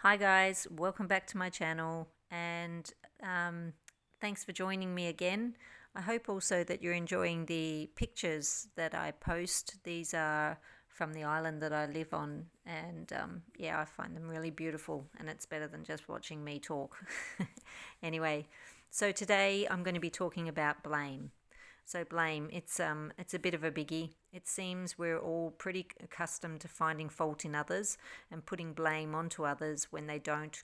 Hi guys, welcome back to my channel and thanks for joining me again. I hope also that you're enjoying the pictures that I post. These are from the island that I live on and yeah, I find them really beautiful and it's better than just watching me talk. Anyway, so today I'm going to be talking about blame. So blame, it's a bit of a biggie. It seems we're all pretty accustomed to finding fault in others and putting blame onto others when they don't,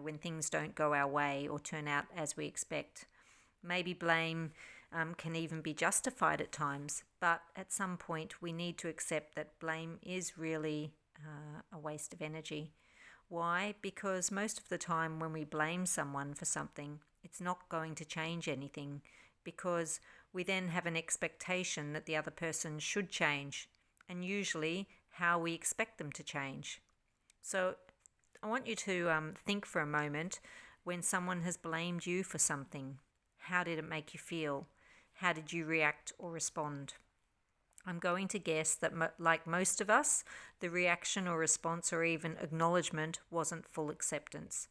when things don't go our way or turn out as we expect. Maybe blame can even be justified at times, but at some point we need to accept that blame is really a waste of energy. Why? Because most of the time when we blame someone for something, it's not going to change anything because we then have an expectation that the other person should change, and usually how we expect them to change. So I want you to think for a moment when someone has blamed you for something. How did it make you feel? How did you react or respond? I'm going to guess that, like most of us, the reaction or response or even acknowledgement wasn't full acceptance.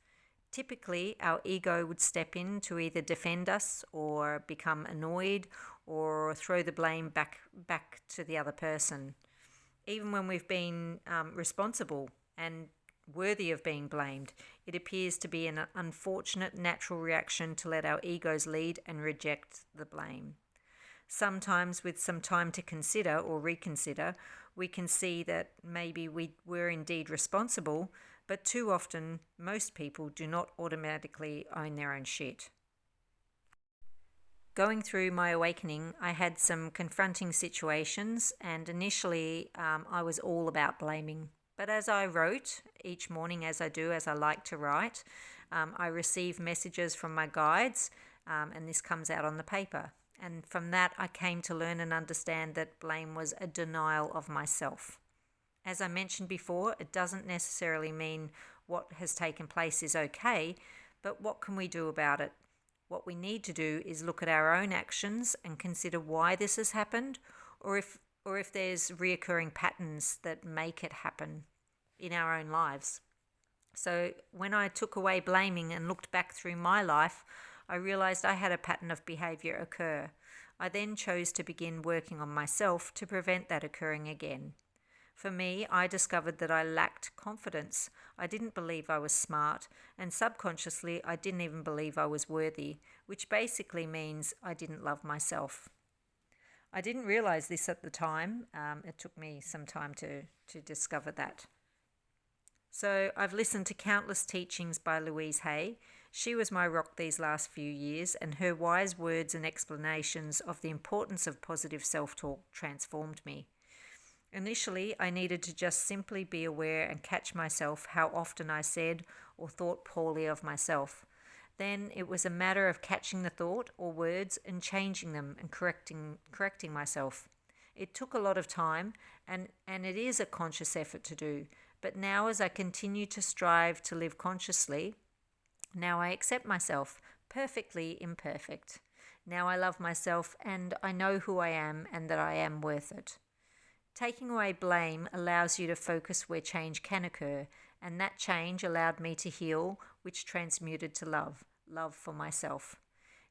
Typically, our ego would step in to either defend us or become annoyed or throw the blame back to the other person. Even when we've been responsible and worthy of being blamed, it appears to be an unfortunate natural reaction to let our egos lead and reject the blame. Sometimes, with some time to consider or reconsider, we can see that maybe we were indeed responsible, but too often, most people do not automatically own their own shit. Going through my awakening, I had some confronting situations, and initially I was all about blaming. But as I wrote each morning, as I like to write, I received messages from my guides, and this comes out on the paper. And from that, I came to learn and understand that blame was a denial of myself. As I mentioned before, it doesn't necessarily mean what has taken place is okay, but what can we do about it? What we need to do is look at our own actions and consider why this has happened, or if there's reoccurring patterns that make it happen in our own lives. So when I took away blaming and looked back through my life, I realized I had a pattern of behavior occur. I then chose to begin working on myself to prevent that occurring again. For me, I discovered that I lacked confidence. I didn't believe I was smart, and subconsciously, I didn't even believe I was worthy, which basically means I didn't love myself. I didn't realize this at the time. It took me some time to discover that. So I've listened to countless teachings by Louise Hay. She was my rock these last few years, and her wise words and explanations of the importance of positive self-talk transformed me. Initially, I needed to just simply be aware and catch myself how often I said or thought poorly of myself. Then it was a matter of catching the thought or words and changing them and correcting myself. It took a lot of time and it is a conscious effort to do. But now as I continue to strive to live consciously, now I accept myself, perfectly imperfect. Now I love myself and I know who I am and that I am worth it. Taking away blame allows you to focus where change can occur, and that change allowed me to heal, which transmuted to love, love for myself.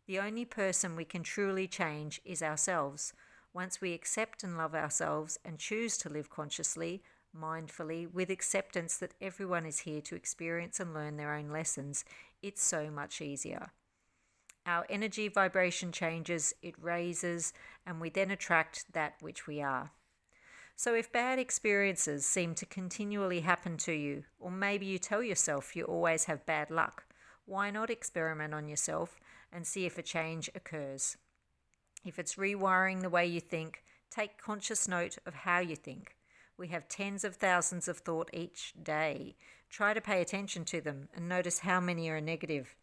The only person we can truly change is ourselves. Once we accept and love ourselves and choose to live consciously, mindfully, with acceptance that everyone is here to experience and learn their own lessons, it's so much easier. Our energy vibration changes, it raises, and we then attract that which we are. So if bad experiences seem to continually happen to you, or maybe you tell yourself you always have bad luck, why not experiment on yourself and see if a change occurs? If it's rewiring the way you think, take conscious note of how you think. We have tens of thousands of thoughts each day. Try to pay attention to them and notice how many are negative.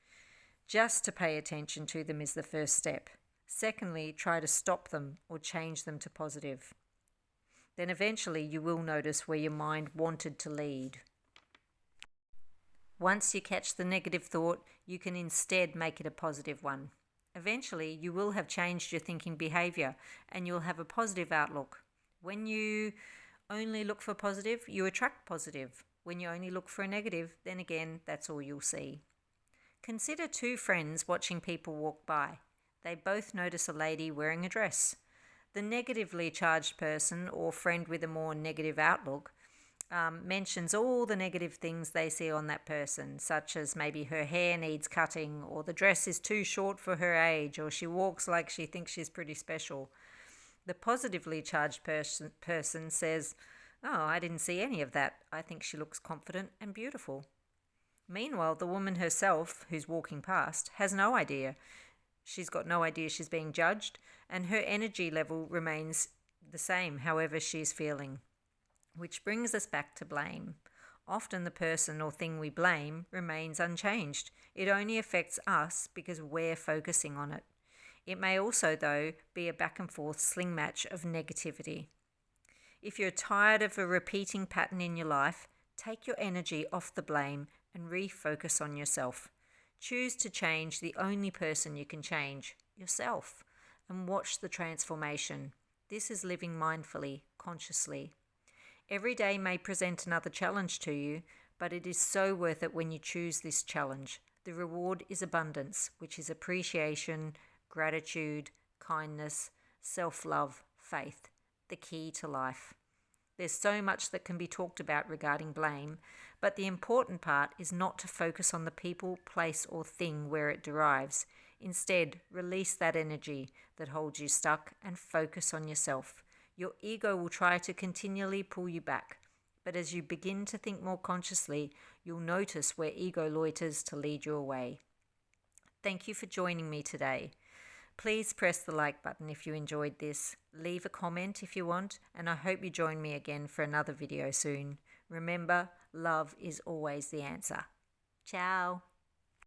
Just to pay attention to them is the first step. Secondly, try to stop them or change them to positive. Then eventually you will notice where your mind wanted to lead. Once you catch the negative thought, you can instead make it a positive one. Eventually, you will have changed your thinking behavior and you'll have a positive outlook. When you only look for positive, you attract positive. When you only look for a negative, then again, that's all you'll see. Consider two friends watching people walk by. They both notice a lady wearing a dress. The negatively charged person or friend with a more negative outlook mentions all the negative things they see on that person, such as maybe her hair needs cutting, or the dress is too short for her age, or she walks like she thinks she's pretty special. The positively charged person says, "Oh, I didn't see any of that. I think she looks confident and beautiful." Meanwhile, the woman herself, who's walking past, has no idea. She's got no idea she's being judged, and her energy level remains the same, however she's feeling. Which brings us back to blame. Often the person or thing we blame remains unchanged. It only affects us because we're focusing on it. It may also, though, be a back and forth sling match of negativity. If you're tired of a repeating pattern in your life, take your energy off the blame and refocus on yourself. Choose to change the only person you can change, yourself, and watch the transformation. This is living mindfully, consciously. Every day may present another challenge to you, but it is so worth it when you choose this challenge. The reward is abundance, which is appreciation, gratitude, kindness, self-love, faith, the key to life. There's so much that can be talked about regarding blame, but the important part is not to focus on the people, place, or thing where it derives. Instead, release that energy that holds you stuck and focus on yourself. Your ego will try to continually pull you back, but as you begin to think more consciously, you'll notice where ego loiters to lead you away. Thank you for joining me today. Please press the like button if you enjoyed this. Leave a comment if you want, and I hope you join me again for another video soon. Remember, love is always the answer. Ciao.